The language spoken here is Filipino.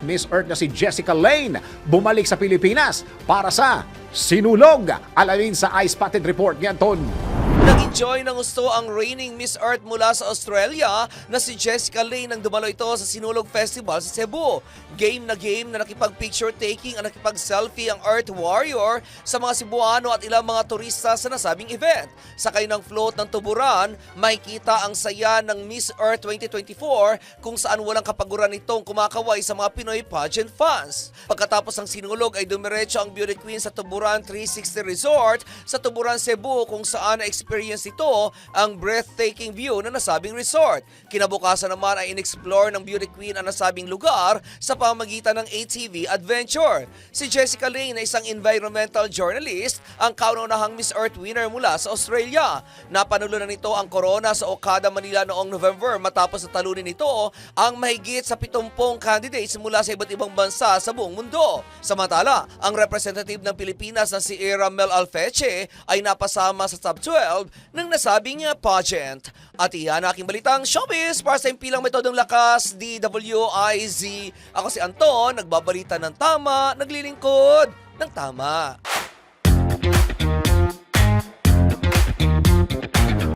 Miss Earth na si Jessica Lane bumalik sa Pilipinas para sa sinulog. Alamin sa Eye Spotted Report niyan, Ton. Nag-enjoy ng gusto ang reigning Miss Earth mula sa Australia na si Jessica Lane nang dumalo ito sa Sinulog Festival sa Cebu. Game na nakipag-picture taking at nakipag-selfie ang Earth Warrior sa mga Cebuano at ilang mga turista sa nasabing event. Sakay ng float ng tuburan, makikita ang saya ng Miss Earth 2024 kung saan walang kapaguran itong kumakaway sa mga Pinoy pageant fans. Pagkatapos ng sinulog ay dumiretso ang beauty queen sa Tuburan 360 Resort sa Tuburan, Cebu kung saan na-experience ito ang breathtaking view na nasabing resort. Kinabukasan naman ay in-explore ng beauty queen ang nasabing lugar sa pamamagitan ng ATV adventure. Si Jessica Lane na isang environmental journalist ang kauna-unahang Miss Earth winner mula sa Australia. Napanalo na nito ang corona sa Okada, Manila noong November matapos na talunin nito ang mahigit sa 70 candidates mula sa iba't ibang bansa sa buong mundo. Samantala, ang representative ng Pilipinas na si Mel Alfeche ay napasama sa top 12 ng nasabing pageant. At iyan ang aking balitang showbiz para sa impilang metodong lakas, DWIZ. Ako si Anton, nagbabalita ng tama, naglilingkod ng tama.